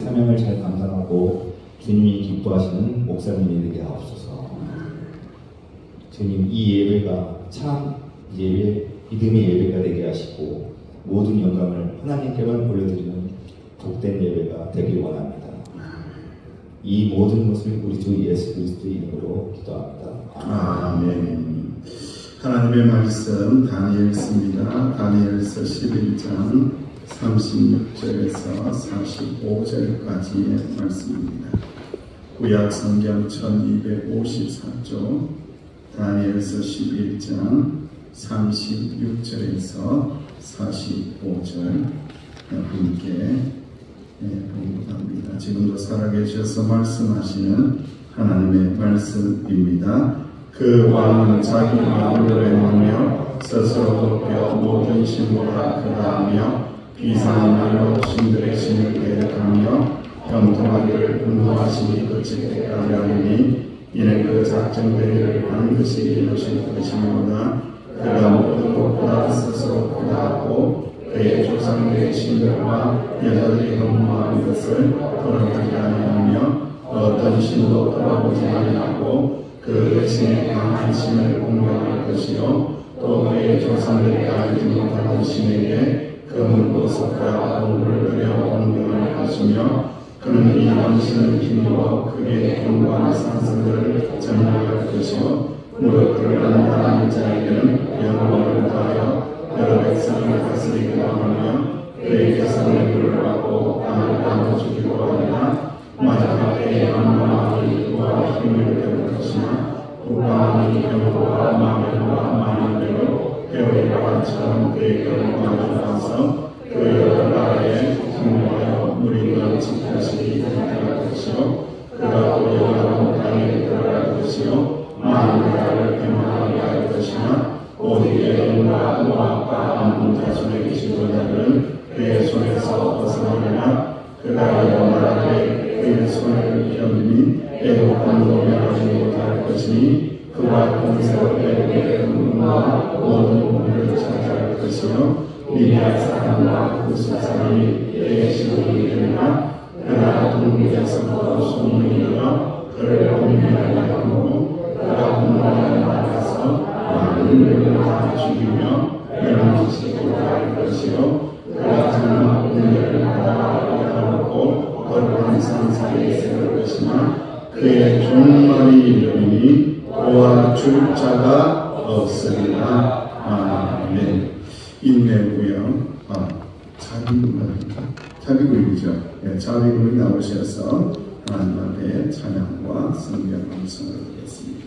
사명을 잘 감당하고 주님이 기뻐하시는 목사님이 되게 하옵소서. 주님, 이 예배가 참 예배, 믿음의 예배가 되게 하시고 모든 영광을 하나님께만 올려드리는 복된 예배가 되길 원합니다. 이 모든 것을 우리 주 예수 그리스도의 이름으로 기도합니다. 아멘. 하나님의 말씀 다니엘서입니다. 다니엘서 11장 36절에서 45절까지의 말씀입니다. 구약 성경 1254쪽 다니엘서 11장 36절에서 45절 함께 봉독합니다. 지금도 살아계셔서 말씀하시는 하나님의 말씀입니다. 그 왕은 자기 마음을 행하며 스스로 높여 모든 신보라 그라하며 비상한 말로 신들의 신을 대적하며 형통하기를 분노하시니 그칠 때까지 하리니 이는 그 작정되기를 반드시 이루실 것이므로다. 그가 모든 것보다 스스로 크다하고 그의 조상들의 신들과 여자들이 흠모하는 것을 돌아보지 아니하며 어떤 신도 돌아보지 아니하고 그 신의 강한 신을 공경할 것이요 또 그의 조상들이 알지 못하는 신에게 금을 보석과 돌을 들여 공경할 것이며 그는 이 당신을 힘입어 그의 경관의 상승들을 점령할 것이요 무릇 그를 안다는 자에게는 영광을 더하여 여러 백성을 다스리기도 하며 그의 개성을 부르라고 땅을 나눠주기도 하리라. 마지막에 만왕이 그와 힘을 배울 것이나 국왕이 병거와 마병과 만인대로 배우리와 처럼 그의 경과를 나서 그 여러 나라에 승리하여 누리는 지켜시기 할 것이요 그가 또 여러 땅에 들어갈 것이요 많은 나라를 평안하게 할 것이나 오직 에돔과 모압과 암몬 자손의 지도자들은 그의 손에서 벗어나리라. 그가 여러 나라에 그의 손을 펴니 애국함도 멸하지 못할 것이니 그와 공세로 애국의 금과 모든 문을 차지할 것이요 미디안 사람과 구스 사람이 그의 시국이 되리라. 그가 동국에서부터 소문이 일어 그를 공격하려 하고 그가 분노하여 나가서 많은 다 죽이며 멸망시키고 할 것이요 그가 장막 군대를 받아가게 하고 거룩한 산사이에 세울 것이나 그의 종말이 이르리니 도와줄 자가 없으리라. 아멘. 인내구역 자비구역이죠. 자비구역이 나오셔서 하나님 앞에 찬양과 성경 감상을 드렸습니다.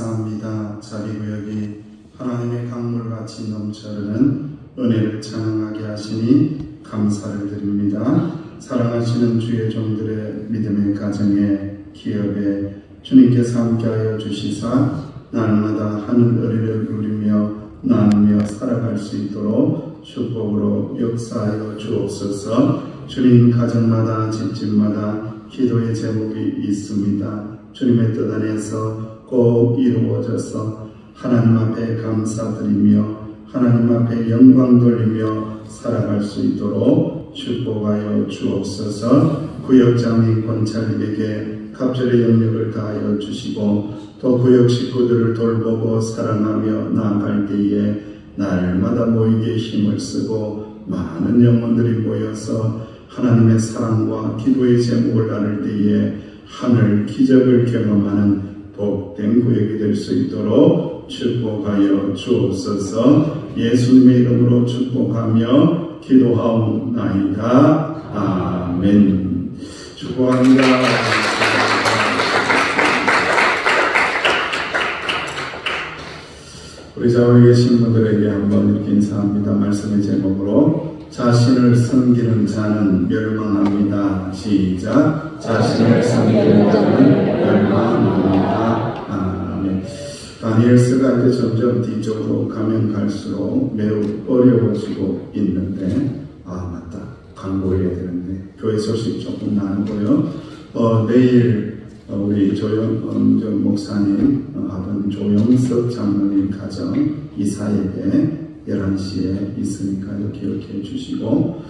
감사합니다. 자비구역이 하나님의 강물같이 넘쳐흐르는 은혜를 찬양하게 하시니 감사를 드립니다. 사랑하시는 주의 종들의 믿음의 가정에 기업에 주님께서 함께하여 주시사 날마다 하늘 의리를 누리며 나누며 살아갈 수 있도록 축복으로 역사하여 주옵소서. 주님 가정마다 집집마다 기도의 제목이 있습니다. 주님의 뜻 안에서 꼭 이루어져서 하나님 앞에 감사드리며 하나님 앞에 영광 돌리며 살아갈 수 있도록 축복하여 주옵소서. 구역장님 권찰님에게 갑절의 영역을 다하여 주시고 또 구역 식구들을 돌보고 사랑하며 나아갈 때에 날마다 모이게 힘을 쓰고 많은 영혼들이 모여서 하나님의 사랑과 기도의 제목을 나눌 때에 하늘 기적을 경험하는 복된 구역이 될 수 있도록 축복하여 주옵소서. 예수님의 이름으로 축복하며 기도하옵나이다. 아멘. 축복합니다. 우리 자리에 계신 분들에게 한번 이렇게 인사합니다. 말씀의 제목으로 자신을 섬기는 자는 멸망합니다. 시작. 자신을 섬기는 자는 멸망합니다. 아멘. 다니엘서가 이제 점점 뒤쪽으로 가면 갈수록 매우 어려워지고 있는데 맞다. 광고해야 되는데 교회 소식 조금 나누고요. 내일 우리 조영 목사님 아버님 조영석 장로님 가정 이사예배 11시에 있으니까요. 기억해 주시고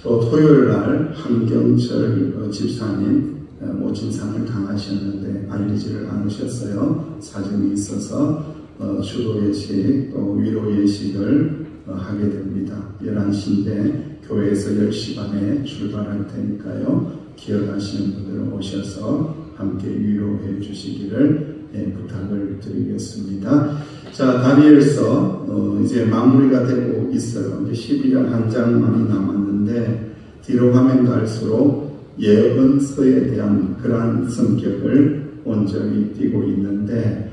또 토요일날 한경철 집사님 모친상을 당하셨는데 알리지를 않으셨어요. 사정이 있어서 추도 예식 또 위로 예식을 하게 됩니다. 11시인데 교회에서 10시 반에 출발할 테니까요. 기억하시는 분들은 오셔서 함께 위로해 주시기를 부탁을 드리겠습니다. 자, 다니엘서 이제 마무리가 되고 있어요. 이제 11장 한 장만이 남았는데 뒤로 가면 갈수록 예언서에 대한 그러한 성격을 온전히 띠고 있는데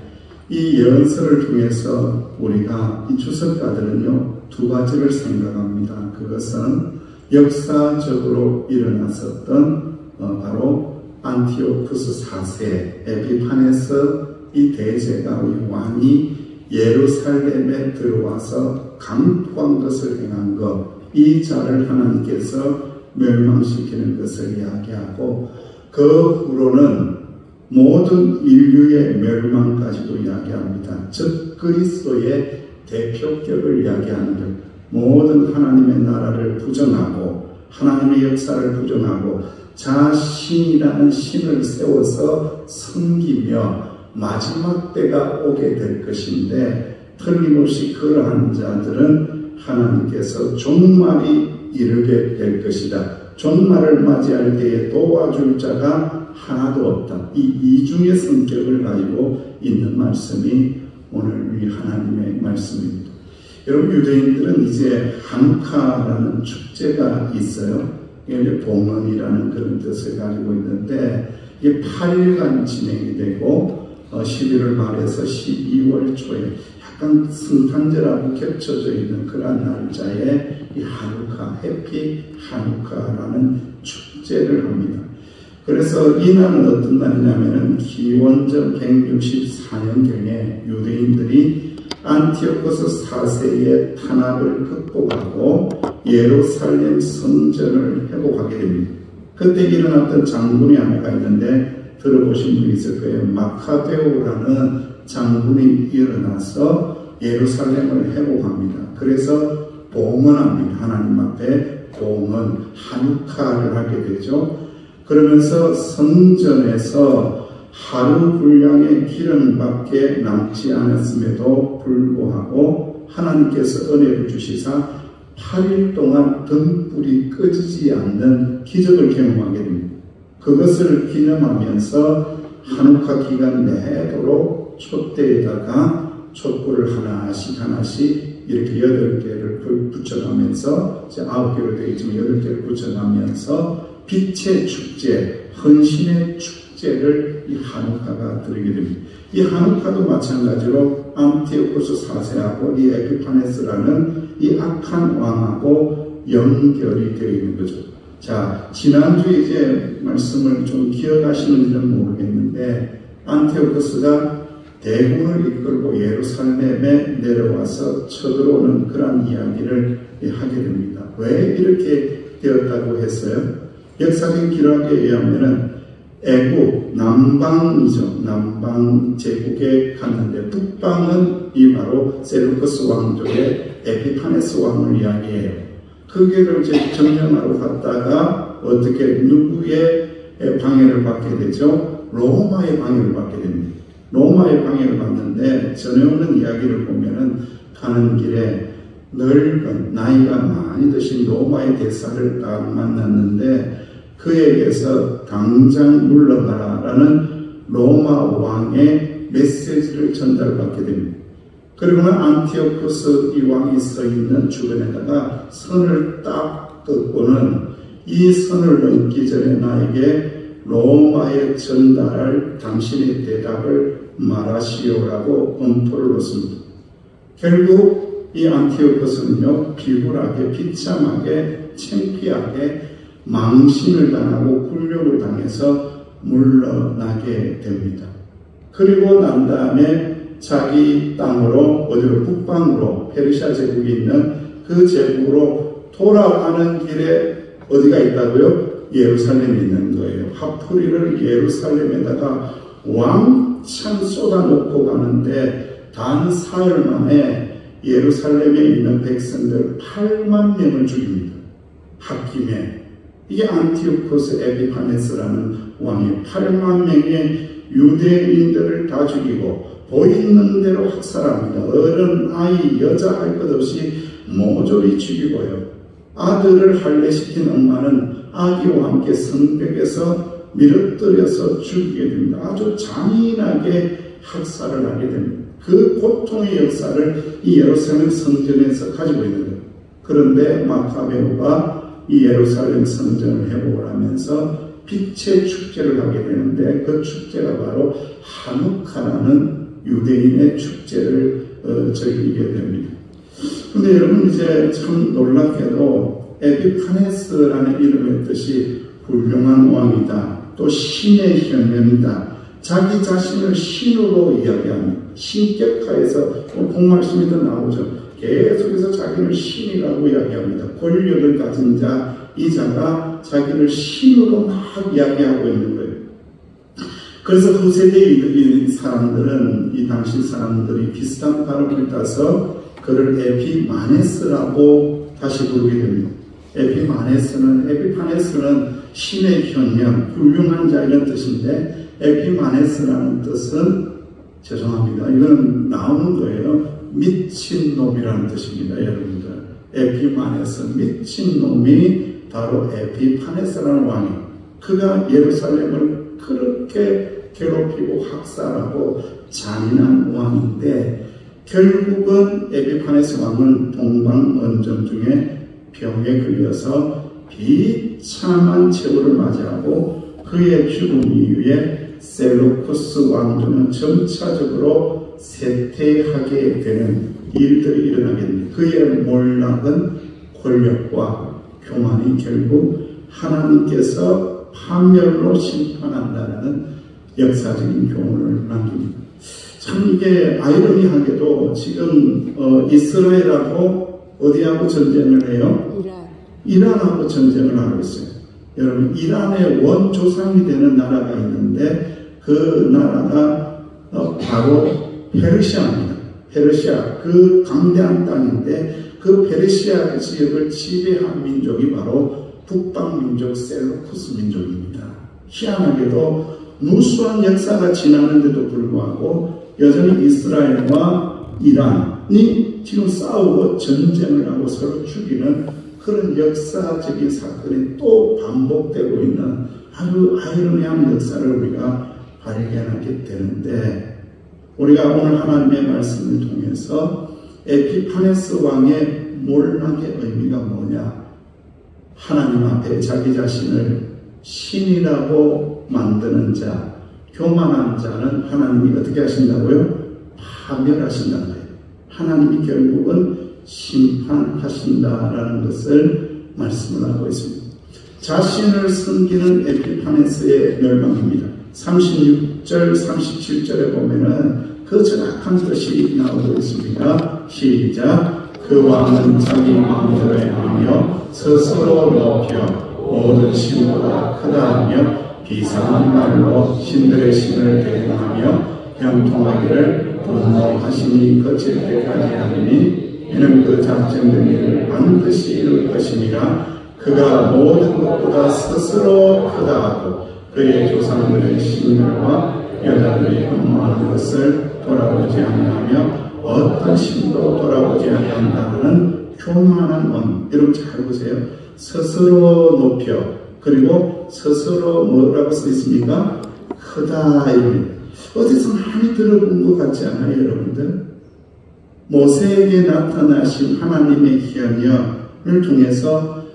이 예언서를 통해서 우리가 이 주석가들은요 두 가지를 생각합니다. 그것은 역사적으로 일어났었던 바로 안티오쿠스 4세 에피파네스 이 대제가 이 왕이 예루살렘에 들어와서 강포한 것을 행한 것, 이 자를 하나님께서 멸망시키는 것을 이야기하고 그 후로는 모든 인류의 멸망까지도 이야기합니다. 즉 그리스도의 대표격을 이야기하는 것, 모든 하나님의 나라를 부정하고 하나님의 역사를 부정하고 자신이라는 신을 세워서 섬기며 마지막 때가 오게 될 것인데 틀림없이 그러한 자들은 하나님께서 종말이 이르게 될 것이다. 종말을 맞이할 때에 도와줄 자가 하나도 없다. 이 이중의 성격을 가지고 있는 말씀이 오늘 이 하나님의 말씀입니다. 여러분 유대인들은 이제 한우카라는 축제가 있어요. 이게 봉헌이라는 그런 뜻을 가지고 있는데 이게 8일간 진행이 되고 11월 말에서 12월 초에 약간 성탄절하고 겹쳐져 있는 그런 날짜에 이 한우카, 해피 한우카라는 축제를 합니다. 그래서 이 날은 어떤 날이냐면은 기원전 164년경에 유대인들이 안티오코스 4세의 탄압을 극복하고 예루살렘 성전을 회복하게 됩니다. 그때 일어났던 장군이 하나가 있는데 들어보신 분이 있을 거예요. 마카베오라는 장군이 일어나서 예루살렘을 회복합니다. 그래서 봉헌합니다. 하나님 앞에 봉헌, 한우카를 하게 되죠. 그러면서 성전에서 하루 분량의 기름밖에 남지 않았음에도 불구하고 하나님께서 은혜를 주시사 8일 동안 등불이 꺼지지 않는 기적을 경험하게 됩니다. 그것을 기념하면서 한우카 기간 내도록 촛대에다가 촛불을 하나씩 이렇게 8개를 붙여가면서 이제 9개로 되어 있지만 8개를 붙여가면서 빛의 축제, 헌신의 축제 축제를 이 하누카가 드리게 됩니다. 이 하누카도 마찬가지로 안티오코스 4세하고 이 에피파네스라는 이 악한 왕하고 연결이 되어 있는 거죠. 자, 지난주에 이제 말씀을 좀 기억하시는지는 모르겠는데, 안티오코스가 대군을 이끌고 예루살렘에 내려와서 쳐들어오는 그런 이야기를 하게 됩니다. 왜 이렇게 되었다고 했어요? 역사적인 기록에 의하면은 애국, 남방이죠. 남방 제국에 갔는데, 북방은 이 바로 셀루커스 왕족의 에피파네스 왕을 이야기해요. 그게를 이제 점령하러 갔다가 어떻게 누구의 방해를 받게 되죠? 로마의 방해를 받게 됩니다. 로마의 방해를 받는데, 전해오는 이야기를 보면은 가는 길에 늙은 나이가 많이 드신 로마의 대사를 딱 만났는데, 그에게서 당장 물러가라 라는 로마 왕의 메시지를 전달받게 됩니다. 그리고는 안티오코스 이 왕이 서 있는 주변에다가 선을 딱 긋고는 이 선을 넘기 전에 나에게 로마에 전달할 당신의 대답을 말하시오라고 엄포를 놓습니다. 결국 이 안티오코스는요, 비굴하게, 비참하게, 창피하게 망신을 당하고 굴욕을 당해서 물러나게 됩니다. 그리고 난 다음에 자기 땅으로, 어디로, 북방으로, 페르시아 제국이 있는 그 제국으로 돌아가는 길에 어디가 있다고요? 예루살렘이 있는 거예요. 화풀이를 예루살렘에다가 왕창 쏟아놓고 가는데, 단 사흘 만에 예루살렘에 있는 백성들 8만 명을 죽입니다. 홧김에. 이게 안티오코스 에피파네스라는 왕이 8만 명의 유대인들을 다 죽이고 보이는 대로 학살합니다. 어른, 아이, 여자 할 것 없이 모조리 죽이고요. 아들을 할례시킨 엄마는 아기와 함께 성벽에서 밀어뜨려서 죽이게 됩니다. 아주 잔인하게 학살을 하게 됩니다. 그 고통의 역사를 이 예루살렘 성전에서 가지고 있는 거예요. 그런데 마카베오가 이 예루살렘 성전을 회복을 하면서 빛의 축제를 하게 되는데, 그 축제가 바로 하누카라는 유대인의 축제를 즐기게 됩니다. 근데 여러분, 이제 참 놀랍게도 에피파네스라는 이름의 뜻이 훌륭한 왕이다, 또 신의 형명이다, 자기 자신을 신으로 이야기합니다. 신격화해서 복말씀에도 나오죠. 계속해서 자기를 신이라고 이야기합니다. 권력을 가진 자, 이 자가 자기를 신으로 막 이야기하고 있는 거예요. 그래서 그 세대의 사람들은, 이 당시 사람들이 비슷한 발음을 따서 그를 에피마네스라고 다시 부르게 됩니다. 에피파네스는 신의 형형, 훌륭한 자 이런 뜻인데, 에피마네스라는 뜻은, 죄송합니다, 이건 나오는 거예요. 미친놈이라는 뜻입니다, 여러분들. 에피마네스, 미친놈이 바로 에피파네스라는 왕이에요. 그가 예루살렘을 그렇게 괴롭히고 학살하고 잔인한 왕인데, 결국은 에피파네스 왕은 동방언정 중에 병에 걸려서 비참한 최후를 맞이하고, 그의 죽음 이후에 셀루코스 왕조는 점차적으로 쇠퇴하게 되는 일들이 일어나게 됩니다. 그의 몰락은 권력과 교만이 결국 하나님께서 파멸로 심판한다는 역사적인 교훈을 남깁니다. 참 이게 아이러니하게도 지금 이스라엘하고 어디하고 전쟁을 해요? 이란하고 전쟁을 하고 있어요. 여러분, 이란의 원조상이 되는 나라가 있는데, 그 나라가 바로 페르시아입니다. 페르시아, 그 강대한 땅인데, 그 페르시아 지역을 지배한 민족이 바로 북방민족 셀루쿠스 민족입니다. 희한하게도 무수한 역사가 지났는데도 불구하고 여전히 이스라엘과 이란이 지금 싸우고 전쟁을 하고 서로 죽이는 그런 역사적인 사건이 또 반복되고 있는 아주 아이러니한 역사를 우리가 발견하게 되는데, 우리가 오늘 하나님의 말씀을 통해서 에피파네스 왕의 몰락의 의미가 뭐냐, 하나님 앞에 자기 자신을 신이라고 만드는 자, 교만한 자는 하나님이 어떻게 하신다고요? 파멸하신다는 거예요. 하나님이 결국은 심판하신다라는 것을 말씀을 하고 있습니다. 자신을 섬기는 에피파네스의 멸망입니다. 36절, 37절에 보면은 그 정확한 뜻이 나오고 있습니다. 시작. 그 왕은 자기 마음대로 행하며 스스로 높여 모든 신보다 크다 하며 비상한 말로 신들의 신을 대항하며 형통하기를 분노하시니 거칠 때까지 하리니 이는 그 작정된 일을 반드시 이룰 것이니라. 그가 모든 것보다 스스로 크다 하고 그의 조상들의 신들과 여자들이 흠모하는 것을 돌아보지 아니하며 어떤 신도 돌아보지 아니한다는 교만한 원. 여러분 잘 보세요. 스스로 높여, 그리고 스스로 뭐라고 써 있습니까? 크다. 어디서 많이 들어본 것 같지 않아요, 여러분들? 모세에게 나타나신 하나님의 희연을 통해서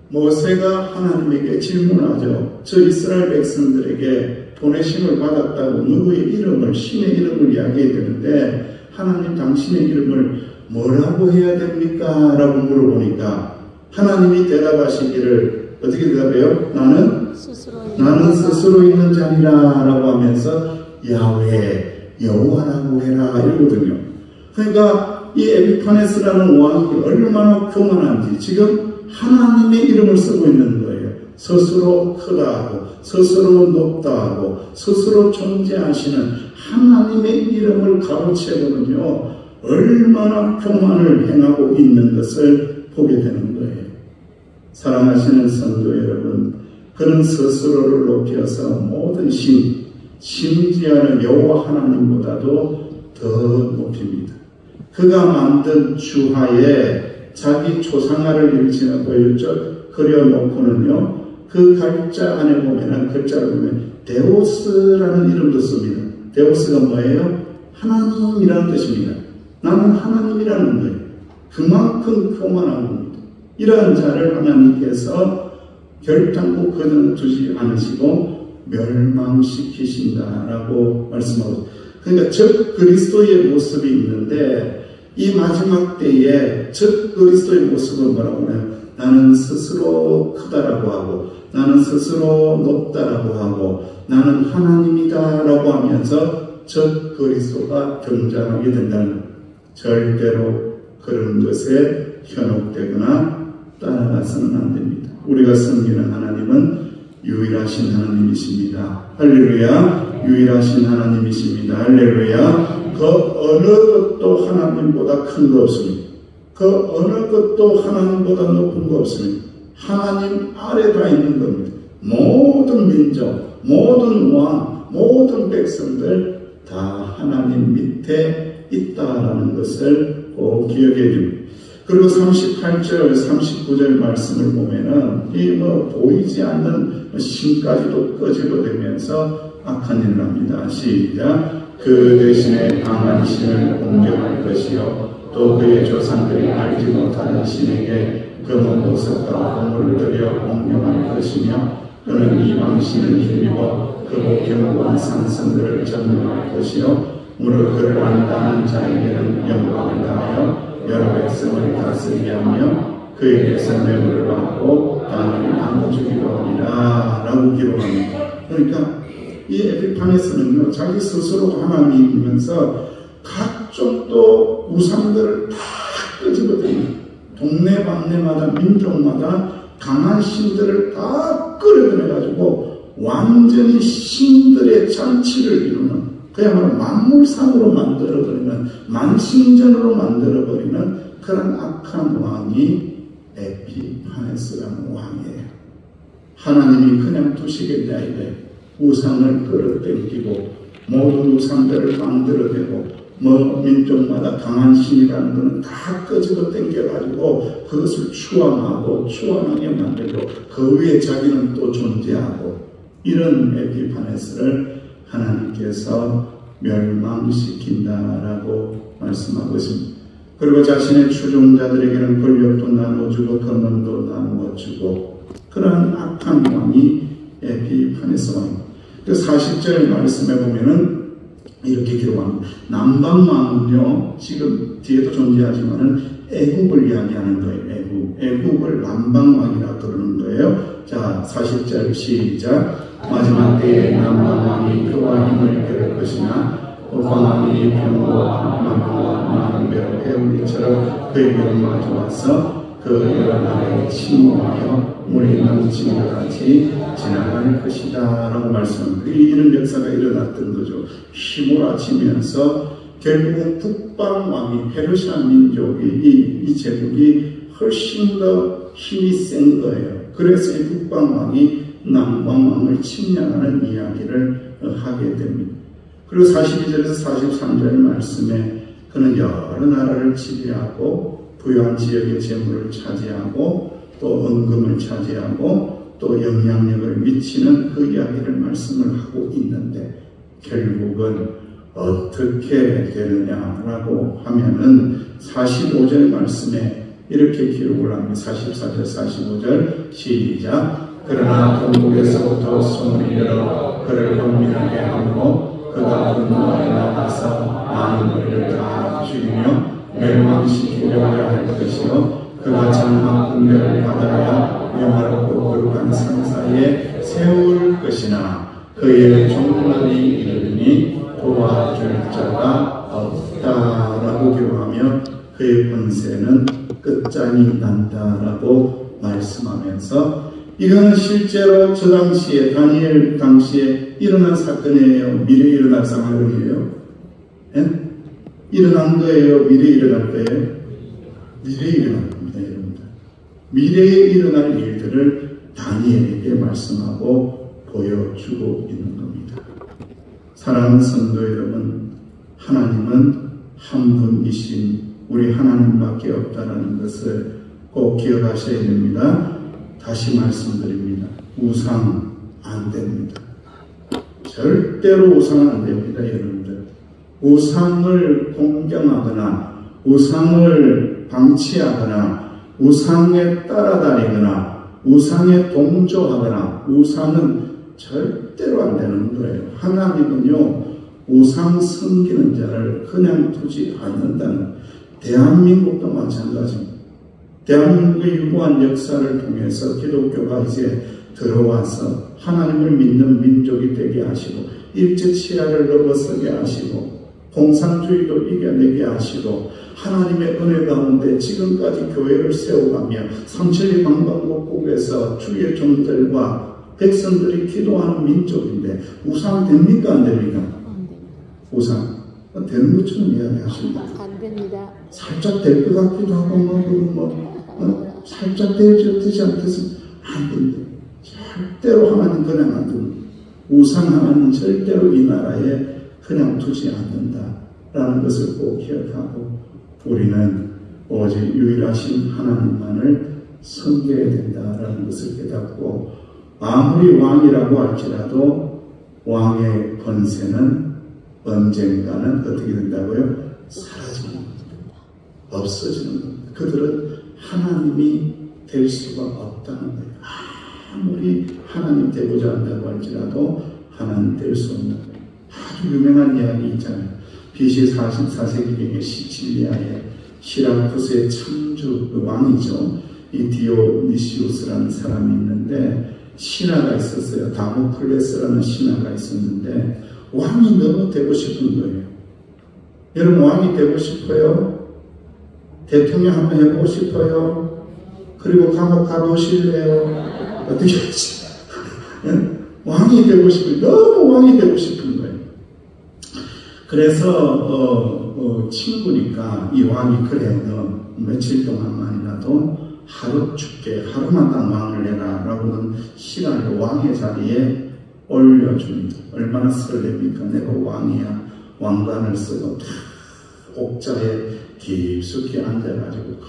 모세가 하나님에게 질문하죠. 저 이스라엘 백성들에게 보내심을 받았다고 누구의 이름을, 신의 이름을 이야기해야 되는데 하나님 당신의 이름을 뭐라고 해야 됩니까? 라고 물어보니까 하나님이 대답하시기를 어떻게 대답해요? 나는 스스로 있는 자니라 라고 하면서 야훼, 여호와라고 해라 이러거든요. 그러니까 이 에피파네스라는 왕이 얼마나 교만한지 지금 하나님의 이름을 쓰고 있는 거예요. 스스로 크다 하고 스스로 높다 하고 스스로 존재하시는 하나님의 이름을 가로채고는요 얼마나 교만을 행하고 있는 것을 보게 되는 거예요. 사랑하시는 성도 여러분, 그는 스스로를 높여서 모든 신, 심지어는 여호와 하나님보다도 더 높입니다. 그가 만든 주하에 자기 초상화를 일치나 보일적 그려놓고는요 그 글자 안에 보면은 글자를 보면 데오스라는 이름도 씁니다. 데오스가 뭐예요? 하나님이라는 뜻입니다. 나는 하나님이라는 거예요. 그만큼 교만한 겁니다. 이러한 자를 하나님께서 결단코 거둬두지 않으시고 멸망시키신다라고 말씀하고, 그러니까 적 그리스도의 모습이 있는데 이 마지막 때에 적 그리스도의 모습은 뭐라고 하나요? 나는 스스로 크다라고 하고 나는 스스로 높다라고 하고 나는 하나님이다라고 하면서 적 그리스도가 등장하게 된다는 거예요. 절대로 그런 것에 현혹되거나 따라가서는 안 됩니다. 우리가 섬기는 하나님은 유일하신 하나님이십니다. 할렐루야. 유일하신 하나님이십니다. 할렐루야. 그 어느 것도 하나님보다 큰 거 없습니다. 그 어느 것도 하나님보다 높은 거 없습니다. 하나님 아래 다 있는 겁니다. 모든 민족, 모든 왕, 모든 백성들 다 하나님 밑에 있다라는 것을 꼭 기억해야 됩니다. 그리고 38절, 39절 말씀을 보면은 이 보이지 않는 신까지도 꺼집어대면서 악한 일을 합니다. 시작. 그 대신에 강한 신을 공격할 것이요 또 그의 조상들이 알지 못하는 신에게 금은 보석과 보물을 들여 공명할 것이며 그는 이방 신을 힘입어 그 견고한 산성들을 점령할 것이요 무릇 그를 안다는 자에게는 영광을 당하여 여러 백성을 다스리게 하며 그에게서 뇌물을 받고 땅을 나눠주기로 하리라 라고 기록합니다. 그러니까 이 에피파네스는요 자기 스스로가 하나님이면서 각종 또 우상들을 다 끄집어냅니다. 동네방네마다 민족마다 강한 신들을 다 끌어들여가지고 완전히 신들의 잔치를 이루는 그야말로 만물상으로 만들어버리는 만신전으로 만들어버리는 그런 악한 왕이 에피파네스라는 왕이에요. 하나님이 그냥 두시겠냐 이거예요. 우상을 끌어당기고 모든 우상들을 만들어내고 민족마다 강한 신이라는 것은 다 끄집어 당겨가지고 그것을 추앙하게 만들고 그 위에 자기는 또 존재하고 이런 에피파네스를 하나님께서 멸망시킨다라고 말씀하고 있습니다. 그리고 자신의 추종자들에게는 권력도 나눠주고 권능도 나누어주고 그러한 악한 왕이 비판했어. 그 40절 말씀에 보면은 이렇게 기록합니다. 남방왕은요, 지금 뒤에도 존재하지만은 애굽을 이야기하는 거예요. 애굽을 남방왕이라 그러는 거예요. 자, 40절 시작. 마지막 때에 남방왕이 그와 힘을 겨룰 것이나 북방왕이 병과 만병과 많은 배로 배울리처럼 그에게로 마주와서 그 여러 나라에 침공하여 물이 넘치는 것 같이 지나갈 것이다 라고 말씀합니다. 이런 역사가 일어났던 거죠. 휘몰아치면서 결국은 북방왕이 페르시아 민족이 이 제국이 훨씬 더 힘이 센 거예요. 그래서 이 북방왕이 남방왕을 침략하는 이야기를 하게 됩니다. 그리고 42절에서 43절 말씀에 그는 여러 나라를 지배하고 부유한 지역의 재물을 차지하고 또 은금을 차지하고 또 영향력을 미치는 그 이야기를 말씀을 하고 있는데 결국은 어떻게 되느냐라고 하면은 45절 말씀에 이렇게 기록을 합니다. 44절 45절 시작. 그러나 동국에서부터 손을 열어 그를 범민하게 하므로 그가 분노하여 나가서 많은 것을 다 죽이며 멸망시키려 할 것이요 그가 장막 분별을 받아야 영화롭고 거룩한 상사에 세울 것이나 그의 종문이 이르니 도와줄 자가 없다라고 기록하며 그의 권세는 끝장이 난다라고 말씀하면서 이거는 실제로 저 당시에 다니엘 당시에 일어난 사건이에요. 미래에 일어날 상황이에요. 예? 일어난 거예요. 미래에 일어날 거예요. 미래에 일어날 겁니다. 여러분들. 미래에 일어날 일들을 다니엘에게 말씀하고 보여주고 있는 겁니다. 사랑하는 성도 여러분, 하나님은 한 분이신 우리 하나님밖에 없다는 것을 꼭 기억하셔야 됩니다. 다시 말씀드립니다. 우상 안 됩니다. 절대로 우상은 안 됩니다. 여러분들. 우상을 공경하거나 우상을 방치하거나 우상에 따라다니거나 우상에 동조하거나 우상은 절대로 안 되는 거예요. 하나님은요 우상 섬기는 자를 그냥 두지 않는다는 대한민국도 마찬가지입니다. 대한민국의 유구한 역사를 통해서 기독교가 이제 들어와서 하나님을 믿는 민족이 되게 하시고 일제치하를 넘어서게 하시고 공산주의도 이겨내게 하시고 하나님의 은혜 가운데 지금까지 교회를 세워가며 삼천리 방방곡곡에서 주의 종들과 백성들이 기도하는 민족인데 우상 됩니까 안 됩니까? 우상 되는 것처럼 이야기하십니다. 안 됩니다. 살짝 될 것 같기도 하고 살짝 되지 않겠습니까? 안 됩니다. 절대로 하나님 그냥 안 됩니다. 우상 하나님 절대로 이 나라에 그냥 두지 않는다라는 것을 꼭 기억하고 우리는 오직 유일하신 하나님만을 섬겨야 된다라는 것을 깨닫고 아무리 왕이라고 할지라도 왕의 권세는 언젠가는 어떻게 된다고요? 사라지는 겁니다. 없어지는 겁니다. 그들은 하나님이 될 수가 없다는 거예요. 아무리 하나님 되고자 한다고 할지라도 하나님 될 수 없는 거예요. 아주 유명한 이야기 있잖아요. BC 44세기경의 시칠리아의 시라쿠스의 창주 그 왕이죠. 이 디오니시우스라는 사람이 있는데 신하가 있었어요. 다모클레스라는 신하가 있었는데 왕이 너무 되고 싶은 거예요. 여러분 왕이 되고 싶어요? 대통령 한번 해보고 싶어요? 그리고 감옥 가보실래요? 어떻게 하지? 왕이 되고 싶어요. 너무 왕이 되고 싶은 거예요. 그래서 친구니까 이 왕이 그래 너 며칠 동안만이라도 하루 죽게 하루만 딱 왕을 내라 라고는 시간을 왕의 자리에 올려줍니다. 얼마나 설렙니까? 내가 왕이야. 왕관을 쓰고 옥자에 깊숙이 앉아가지고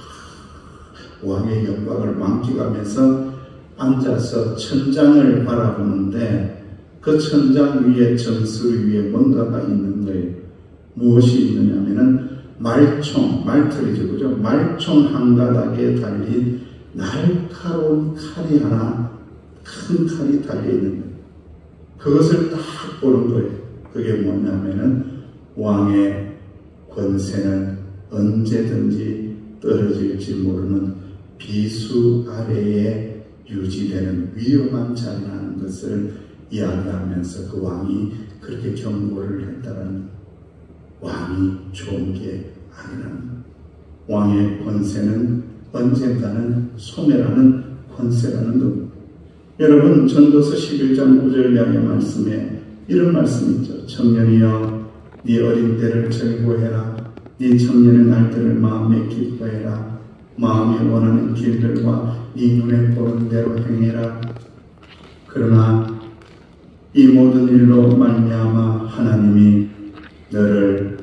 왕의 영광을 만끽하면서 앉아서 천장을 바라보는데 그 천장 위에 정수 위에 뭔가가 있는 거예요. 무엇이 있느냐면은 말틀이죠. 그죠? 말총 한 가닥에 달린 날카로운 칼이 하나 큰 칼이 달려있는 거예요. 그것을 딱 보는 거예요. 그게 뭐냐면은 왕의 권세는 언제든지 떨어질지 모르는 비수 아래에 유지되는 위험한 자리라는 것을 이야기하면서 그 왕이 그렇게 경고를 했다는 왕이 좋은 게 아니라는 왕의 권세는 언젠가는 소멸하는 권세라는 겁니다. 여러분 전도서 11장 9절 이하의 말씀에 이런 말씀이 있죠. 청년이여 네 어린 때를 즐거워해라. 네 청년의 날들을 마음에 기뻐해라. 마음이 원하는 길들과 네 눈에 보는 대로 행해라. 그러나 이 모든 일로 말미암아 하나님이 너를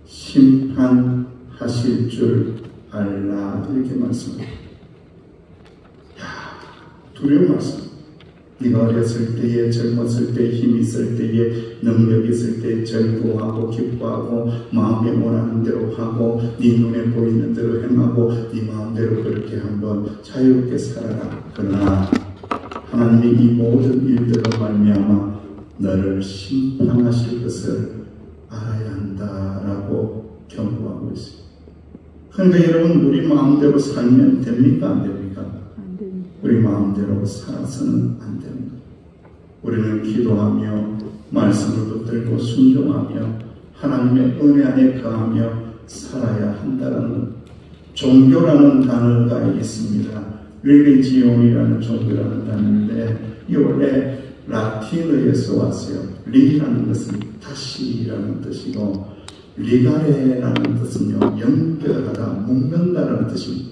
심판하실 줄 알라. 이렇게 말씀합니다. 두려운 말씀. 네가 어렸을 때에, 젊었을 때, 힘 있을 때에, 능력 있을 때 즐거워하고 기뻐하고 마음에 원하는 대로 하고 네 눈에 보이는 대로 행하고 네 마음대로 그렇게 한번 자유롭게 살아라. 그러나 하나님이 이 모든 일들로 말미암아 너를 심판하실 것을 알아야 한다라고 경고하고 있습니다. 그러니까 여러분 우리 마음대로 살면 됩니까? 안 됩니까? 우리 마음대로 살아서는 안 됩니다. 우리는 기도하며 말씀을 붙들고 순종하며 하나님의 은혜 안에 거하며 살아야 한다는 종교라는 단어가 있습니다. 릴리지온이라는 종교라는 단어인데 이 원래 라틴어에서 왔어요. 리라는 것은 다시라는 뜻이고 리가레라는 뜻은요 연결하다, 묶는다라는 뜻입니다.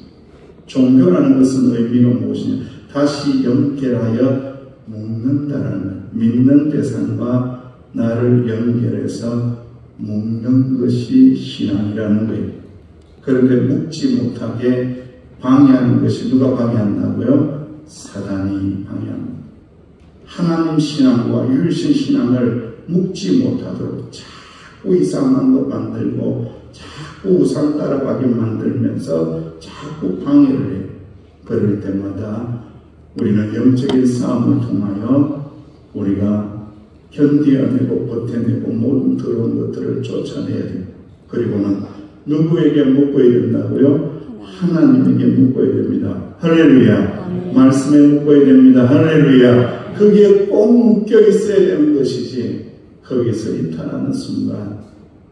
종교라는 것은 의미가 무엇이냐? 다시 연결하여 묶는다라는 믿는 대상과 나를 연결해서 묶는 것이 신앙이라는 거예요. 그런데 묶지 못하게 방해하는 것이 누가 방해한다고요? 사단이 방해합니다. 하나님 신앙과 유일신 신앙을 묶지 못하도록 자꾸 이상한 것 만들고 자꾸 우상 따라가게 만들면서 자꾸 방해를 해요. 그럴 때마다 우리는 영적인 싸움을 통하여 우리가 견뎌내고 버텨내고 모든 더러운 것들을 쫓아내야 돼요. 그리고는 누구에게 묶어야 된다고요? 하나님에게 묶어야 됩니다. 할렐루야. 말씀에 묶어야 됩니다. 할렐루야. 거기에 꼭 묶여 있어야 되는 것이지 거기서 이탈하는 순간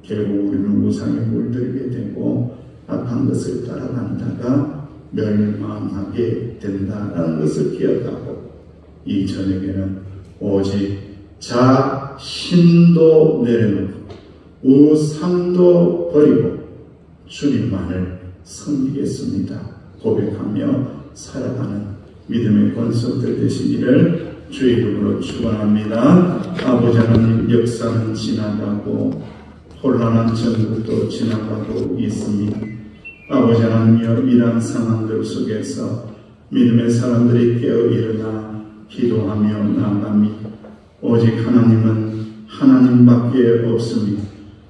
결국 우리는 우상에 물들게 되고 악한 것을 따라간다가 멸망하게 된다는 것을 기억하고 이 저녁에는 오직 자신도 내려놓고 우상도 버리고 주님만을 섬기겠습니다. 고백하며 살아가는 믿음의 권속들 되시기를 주의 이름으로 축원합니다. 아버지 하나님, 역사는 지나가고 혼란한 전국도 지나가고 있습니다. 아버지 하나님이여, 이러한 상황들 속에서 믿음의 사람들이 깨어 일어나 기도하며 나아갑니다. 오직 하나님은 하나님밖에 없습니다.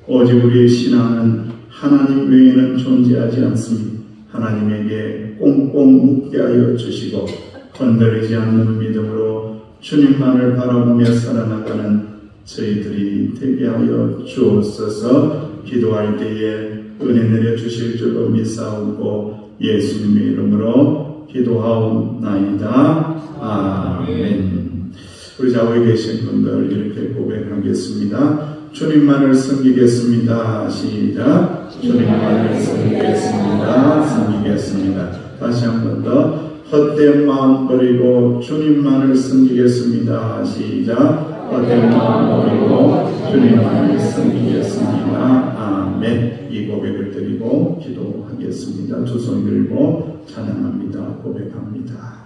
오직 우리의 신앙은 하나님 외에는 존재하지 않습니다. 하나님에게 꽁꽁 묶게 하여 주시고 건드리지 않는 믿음으로 주님만을 바라보며 살아나가는 저희들이 되게 하여 주옵소서. 기도할 때에 은혜 내려주실 줄로 믿사오고 예수님의 이름으로 기도하옵나이다. 아멘. 우리 좌우에 계신 분들 이렇게 고백하겠습니다. 주님만을 섬기겠습니다. 시작. 주님만을 섬기겠습니다. 섬기겠습니다. 다시 한 번 더. 헛된 마음 버리고 주님만을 섬기겠습니다. 시작. 헛된 마음 버리고 주님만을 섬기겠습니다. 아멘. 이 고백을 드리고 기도하겠습니다. 두 손 들고 찬양합니다. 고백합니다.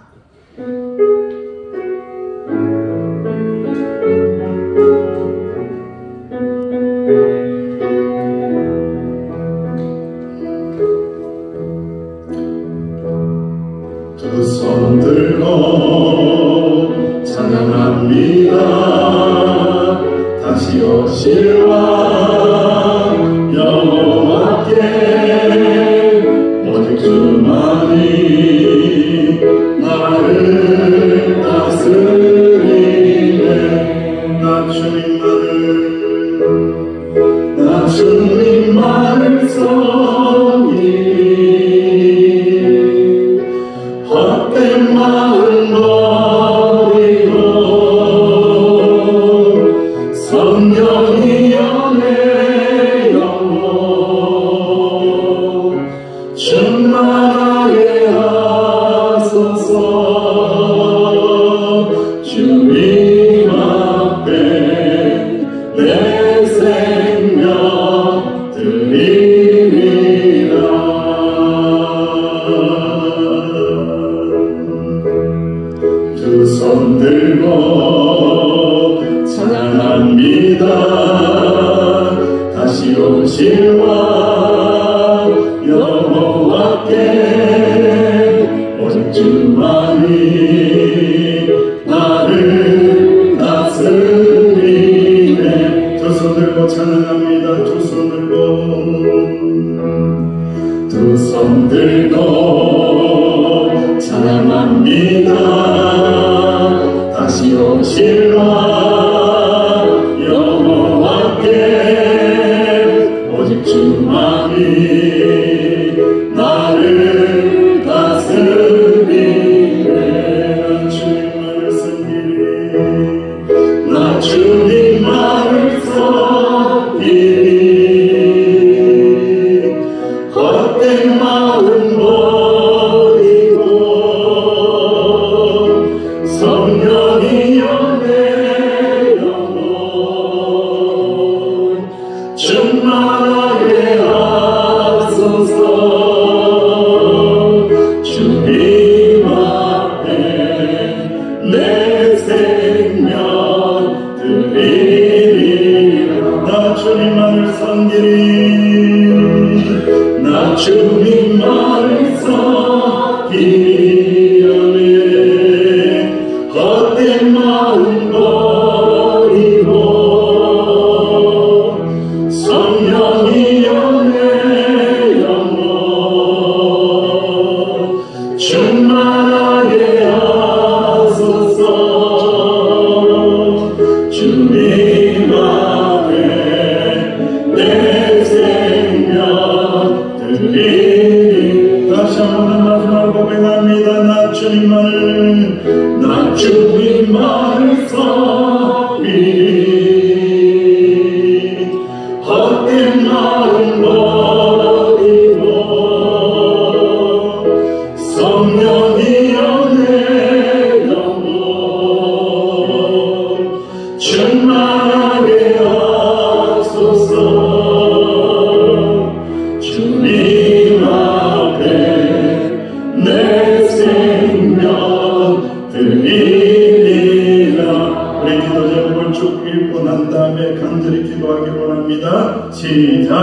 두 손 들고 찬양합니다. 다시 오실 왕 여호와께 오직 주만이 나를 다스리 주님 앞에 내 생명 드리리라. 두 손 들고 찬양합니다. 다시 오실 왕 여호와께 오직 주만이 나를 다스리네. 두 손 들고 찬양합니다. 두 손 들고 찬양합니다. 다시 오실 왕 여호와께 오직 주만이 나를 다스리네. 주님만을 섬기리. 나 주님만을 섬기리. 헛된 마음 버리고 성령이여 내 영혼 충만하게 하소서. 주님 앞에 내 생명 드리리라. 나 주님만을 섬기리. 나 주님만을 섬기리. 헛된 마음 버리고 성령이여 내 영혼 충만하게 하소서. 주님 앞에 내 생명 드리리. 다시 한번 마지막 고백합니다. 나 주님만을 섬기리. 헛된 마음 버리고 성령이여 내 영혼 충만하게 하소서. 주님 앞에 내 생명 드리리라. 우리 기도 제목을 쭉 읽고 난 다음에 간절히 기도하기 원합니다. 시작.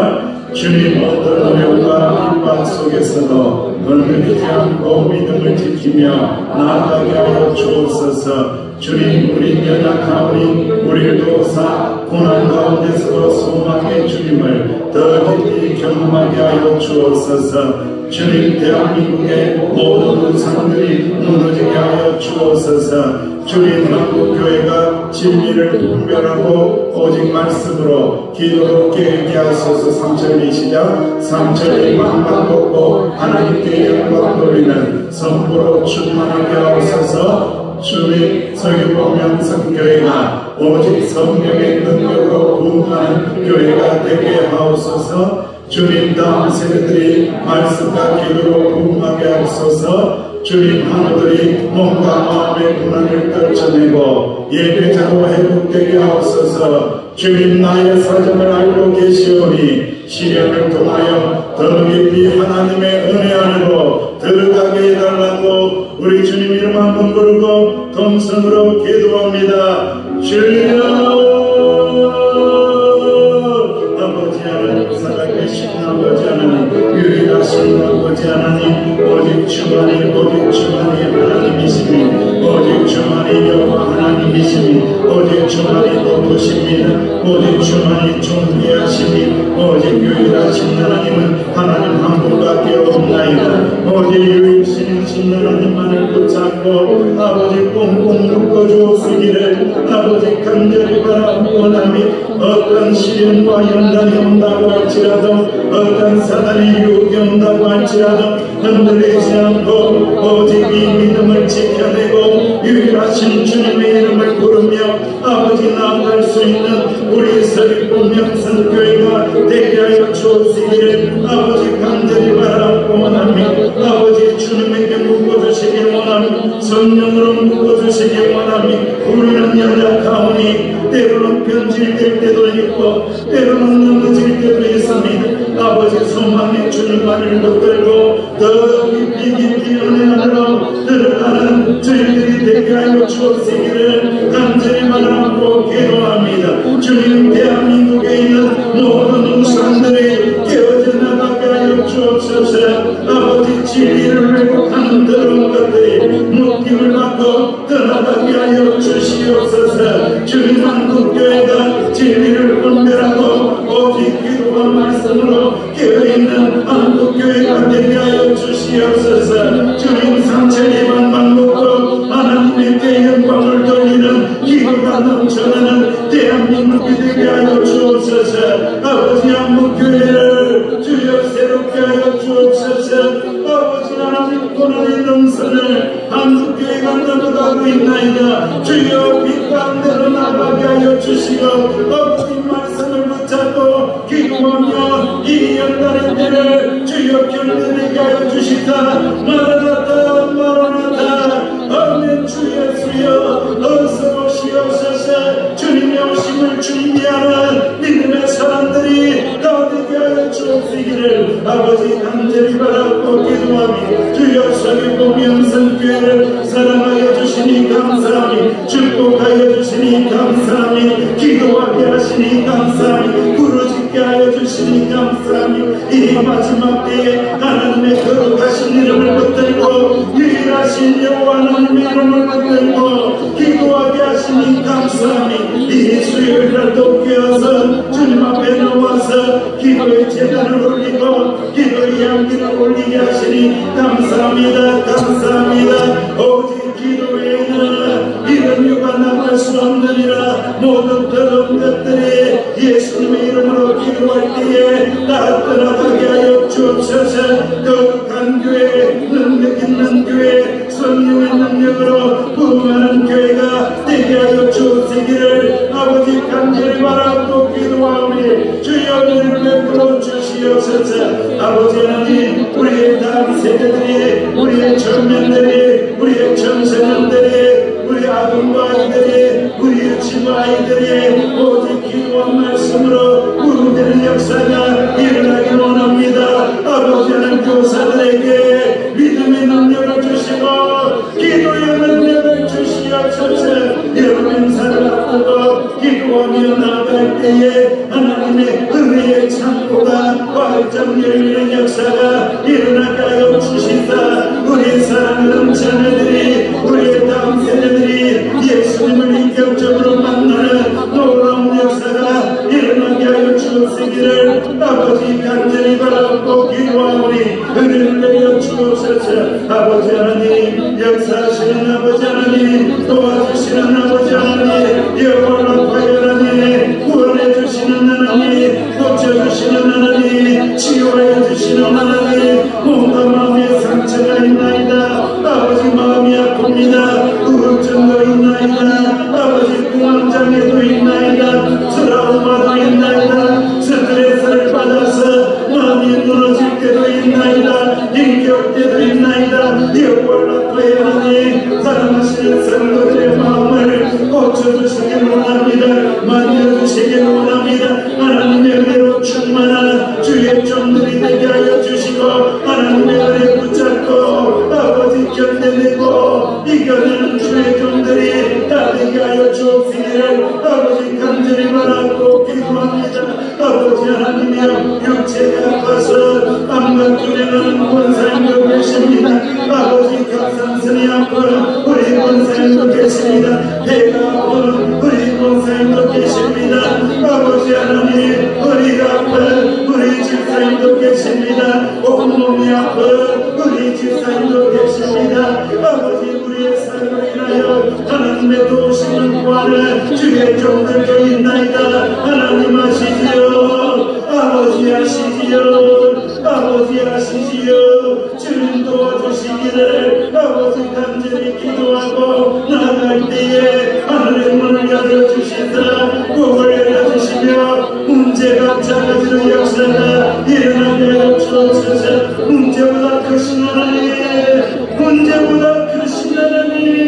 주님 어떤 어려움과 핍박 속에서도 얼매이지 않고 믿음을 지키며 나아가게 하여 주옵소서. 주님, 우리 연약하오니 우리를 도우사 고난 가운데서도 소망의 주님을 더 깊이 경험하게 하여 주옵소서. 주님, 대한민국의 모든 우상들이 무너지게 하여 주옵소서. 주님, 한국교회가 진리를 분별하고 오직 말씀으로 기도로 깨게 하소서. 3절이 시작. 3절이 마음만 먹고 하나님께 영광 돌리는 선포로 충만하게 하옵소서. 주님, 서귀포 성교회가 오직 성령의 능력으로 부흥하는 교회가 되게 하옵소서. 주님, 다음 세대들이 말씀과 기도로 부흥하게 하옵소서. 주님, 하나들이 몸과 마음의 고난을 떨쳐내고 예배자로 회복되게 하옵소서. 주님, 나의 사정을 알고 계시오니 시련을 통하여 더 깊이 하나님의 은혜 안으로 들어가게 해달라고 우리 주님 이름 한번 부르고 동성으로 기도합니다. 주여, 아버지 하나님, 살아계신 아버지 하나님, 유일하신 아버지 하나님, 오직 주만이 하나님이시니, 오직 주만이 여호와 하나님이시니, 오직 주만이 높으십니다. 오직 주만이 존귀하시니, 오직 유일하신 하나님은 하나님 한 분밖에 없나이다. 오직 유일신 하나님만을 붙잡고 아버지 꽁꽁 묶어주옵시기를 아버지 간절히 바라보나니, 어떤 시련과 연단이 온다고 할지라도, 어떤 사단이 유혹이 온다고 할지라도 흔들리지 않고 오직 이 믿음을 지켜내고 유일하신 주님의 이름을 부르며 아버지 나아갈 수 있는 우리 서귀포 명성교회가 되게 하여 주옵시기를 아버지 간절히 바라보나니, 아버지 주님에게 묶어주시기 원하는 성령으로 묶어주시기 원하니 우리는 연약하오니 때로는 변질될 때도 있고 때로는 넘어질 때도 있습니다. 아버지 소망의 주님만을 붙들고 더 깊이 은혜 안으로 들어가는 저희들이 되게 하여 주옵시기를 간절히 바라고 기도합니다. 주님, 대한민국에 있는 모든 우상들이 깨어져 나가게 하여 주옵소서. 아버지, 진리를 왜곡하는 더러운 것들이 묶임을 받고 떠나가게 하여 주시옵소서. 주님, 한국교회가 진리를 분별하고 오직 기도와 말씀으로 깨어있는 한국교회가 되게 하여 주시옵소서. 주님, 상처 방만 놓고 하나님께 영광을 돌리는 기도가 넘쳐나는 대한민국이 되게 하여 주옵소서. 아버지, 한국교회를 주여 새롭게 하여 주옵소서. 아버지 하나님, 고난의 능선을 한국교회가 넘어가고 있나이다. 주여 빛 가운데로 나가게 하여 주시고 아버지 말씀을 붙잡고 기도하며 이 연단의 때를 주여 견뎌내게 하여 주시다. 마라나타 마라나타. 아멘. 주 예수여 어서 오시옵소서. 주님의 오심을 준비하는 믿음의 사람들이 다 되게 하여 주옵시기를 아버지 간절히 바라고 기도하며 주여 서귀포 명성교회를 사랑하여 주시니 감사하니 축복하여 주시니 감사하니 기도하게 하시니 감사하니 부르짖게 하여 주시니 감사하니 이 마지막 때에 하나님의 거룩하신 이름을 붙들고 유일하신 여호와 하나님의 이름을 붙들고 기도하게 하시니 감사하니 이 수요일날도 깨어서 주님 앞에 나와서 기도의 제단을 올리고 기도의 향기를 올리게 하시니 감사합니다. 감사합니다. 오직 기도에는 이런 유가 나갈 수 없느니라. 모든 더러운 것들이 예수님의 이름으로 기도할 때에 다 떠나가게 하여 주옵소서. 거룩한 교회, 능력 있는 교회, 성령의 능력으로 부흥하는 교회가 되게 하여 주옵시기를 아버지 간절히 바라고 기도하오니 주여 은혜를 베풀어 주시옵소서. 아버지 하나님, 우리의 다음 세대들이, 우리의 청년들이, 우리의 청소년들이, 우리 아동과 아이들이, 우리 유치부 아이들이 오직 기도와 말씀으로 부흥되는 역사가 일어나기 원합니다. 아버지 하나님, 교사들에게 믿음의 능력을 주시고 기도의 능력을 주시옵소서. 여러 행사를 앞두고 기도하며 나아갈 때에 하나님의 은혜의 창고가 활짝 열리는 역사가 일어나게 하여 주시사 우리 사랑하는 자녀들이, 우리의 다음 세대들이 예수님을 인격적으로 만나는 놀라운 역사가 일어나게 하여 주옵시기를 아버지 간절히 바라고 기도하오니 은혜를 내려 주옵소서. 아버지 하나님, 역사하시는 아버지 하나님, 도와주시는 아버지 하나님, 여호와의 하나님, 구원해 주시는 하나님, 고쳐주시는 하나님, 치유해 주시는 하나님, 몸과 마음의 상처가 있나이다. 아버지 마음이 아픕니다. 우울증도 있나이다. 아버지 공황장애도 있나이다. 트라우마도 있나이다. 스트레스를 받아서 마음이 무너질 때도 있나이다. 힘겨울 때도 있나이다. 여호와의 하나님, 사랑하시는 성도들의 마음을 고쳐주시기 원합니다. 만져주시기 원합니다. 하나님의 은혜로 충만한 주의 종들이 되게 하여 주시고 하나님의 은혜 붙잡고 아버지 견뎌내고 이겨내는 주의 종들이 다 되게 하여 주옵시기를 아버지 간절히 바라고 기도합니다. 아버지 하나님이여, 육체가 아파서 암과 두려는 권사님도 계십니다. 아버지 갑상선이 아픈 우리 권사님도 계십니다. 배가 아픈 우리 권사님도 계십니다. 아버지 하나님, 우리가 아픈 우리 집사님도 계십니다. 온몸이 아픈 우리 집사님도 계십니다. 아버지, 우리의 삶을 인하여 하나님의 도우심을 구하는 주의 종들도 있나이다. 하나님 아시지요. 아버지 아시지요. 아버지 아시지요. 주님 도와주시기를 아버지 간절히 기도하고 나아갈 때에 하늘의 문을 열어주시사 꿈을 열어주시며 문제가 작아지는 역사가 일어나게 하여 주옵소서. 문제보다 크신 하나님, 문제보다 크신 하나님,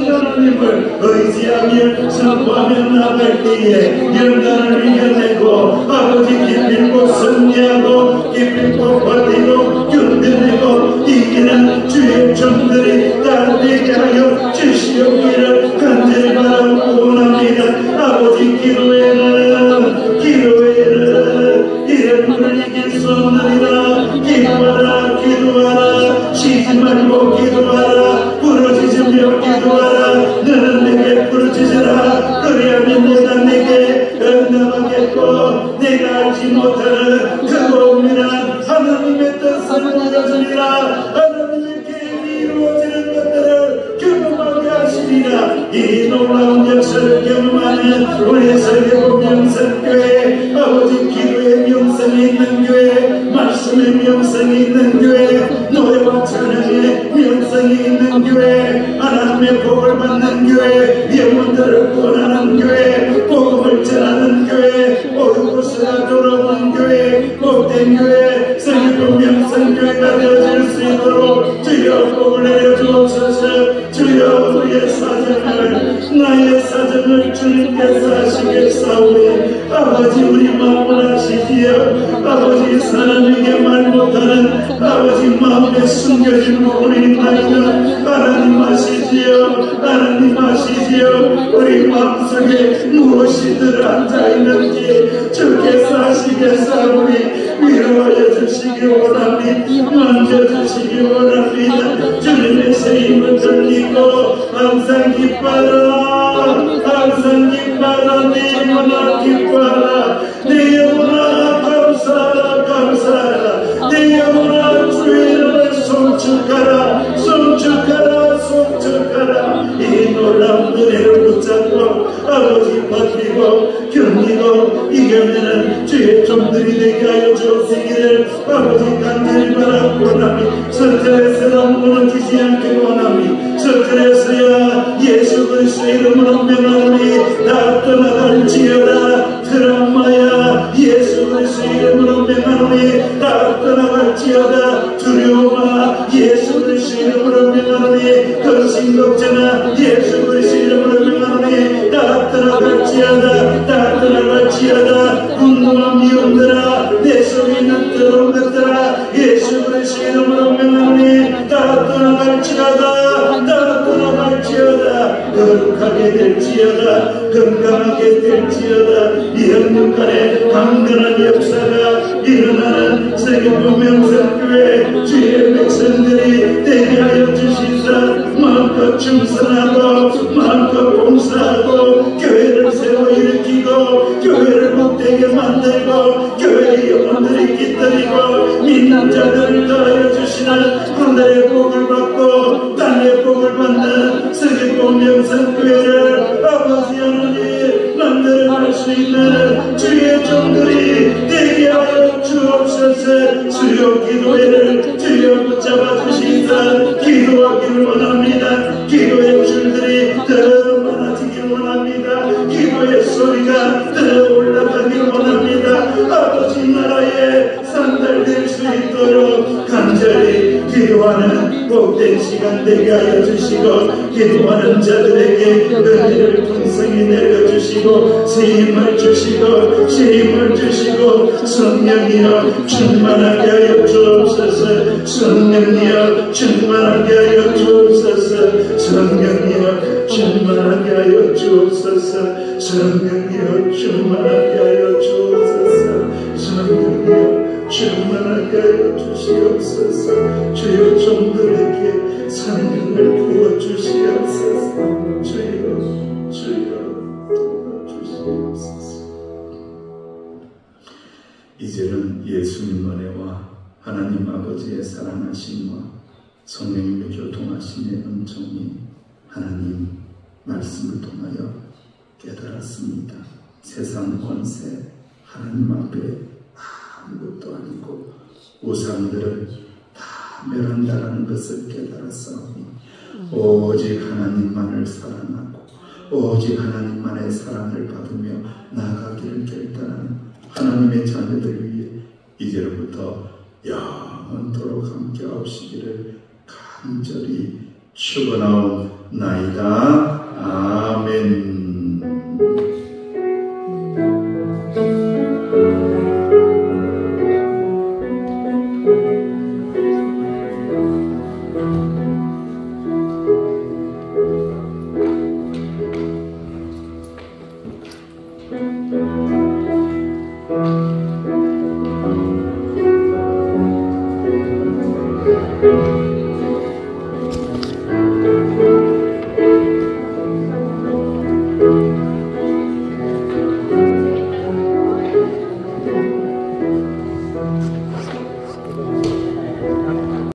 하나님을 의지하며 선포하며 나갈 때에 연단을 이겨내고 아버지 기필고 승리하고 기필고 버티고 견뎌내고 이기는 주의 종들이 다 되게 하여 주시옵기를 간절히 바라고 원합니다. 아버지 기도에는 이름을 이길 수 없느니라. 기도하라 쉬지 말고 기도하라. 부르짖으며 기도하라. 너는 내게 부르짖으라. 그리하면 내가 내게 응답하겠고 내가 알지 못하는 그 은밀한 하나님의 뜻을 보여주리라. 하나님의 계획이 이루어지는 것들을 경험하게 하시리라. 이 놀라운 역사를 경험하는 우리 세계복 명성교회 아버지 기도의 명성이 있는 교회 말씀의 명성이 있는 교회 노래와 찬양의 명성이 있는 교회 하나님의 복을 받는 교회 영혼들을 구원하는 교회 복음을 전하는 교회 오르고서가 돌아오는 교회 복된 교회 세계복 명성교회가 되어질 수 있도록 주여 복을 내려주옵소서. 주여 우리의 사정을 나의 사정을 주님께서 하시겠사오니 아버지 우리 마음을 아시지요. 아버지 사람에게 말 못하는 아버지 마음에 숨겨진 부분이 있나이다. 하나님 아시지요. 하나님 아시지요. 우리 마음속에 무엇이들 앉아있는지 주께서 하시겠사오니 위로하여 주시기 원합니다. 만져주시기 원합니다. 주님의 세임을 들리고 항상 기뻐라. 항상 기뻐라. 내 영혼아 기뻐라. 내 영혼아 감사하라. 감사하라. 내 영혼아 주의 이름을 송축하라. 송축하라. 송축하라. 이 놀라운 은혜를 붙잡고 아버지 버티고 견디고 이겨내는 주의 종들이 되게 하여 주옵시기를 아버지 간절히 바라고 원하니 스트레스로 무너지지 않게 원하니 스트레스야 예수 그리스도의 이름으로 명하노니 다 떠나갈지어다. 트라우마야 예수 그리스도의 이름으로 명하노니 다 떠나갈지어다. 두려움아 예수 그리스도의 이름으로 명하노니 근심 걱정아 예수 그리스도의 이름으로 명하노니 다 떠나갈지어다. 다 떠나갈지어다. 궁금한 미움들아 내 속에 있는 더러운 것들아 예수 그리스도의 이름으로 명하노니 다 떠나갈지어다. 다 떠나갈지어다. 거룩하게 될지어다. 건강하게 될지어다. 이 영육간에 강건한 역사가 일어나는 세계복 명성교회 주의 백성들이 되게 하여 주시사 마음껏 충성하고 마음껏 봉사하고 교회를 세워 일으키고 교회를 복되게 만들고 교회의 영혼들이 깃들이고 믿는 자들을 더하여 주시는 하늘의 복을 받고 땅의 복을 받는 세계복 명성교회를 아버지 하나님 만들어갈 수 있는 주의 종들이 되게 하여 주옵소서. 주여 기도회를 주여 붙잡아 주시사 기도하기를 원합니다. 기도의 줄들이 더 많아지길 원합니다. 기도의 소리가 더 올라가기를 원합니다. 아버지 나라에 상달될 수 있도록 간절히 기도하는 복된 시간 되게 하여 주시고 기도하는 자들에게 은혜를 풍성히 내려주시고 세임을 주시고 세임을 주시고 성령이여 충만하게 하여 주옵소서. 성령이여 충만하게 하여 주옵소서. 성령이여 충만하게 하여 주옵소서. 성령이여 충만하게 하여 주옵소서. 성령이여 충만하게 하여 주시옵소서. 주여 종들에게 사명을 부어주시옵소서. 주여 도와주시옵소서. 이제는 예수님 은혜와 하나님 아버지의 사랑하심과 성령님의 교통하심의 은총이 하나님 말씀을 통하여 깨달았습니다. 세상 권세 하나님 앞에 아무것도 아니고 우상들을 다 멸한다라는 것을 깨달았사오니 오직 하나님만을 사랑하고 오직 하나님만의 사랑을 받으며 나아가기를 결단하는 하나님의 자녀들 위해 이제로부터 영원토록 함께 하시기를 간절히 축원하옵나이다. 아멘.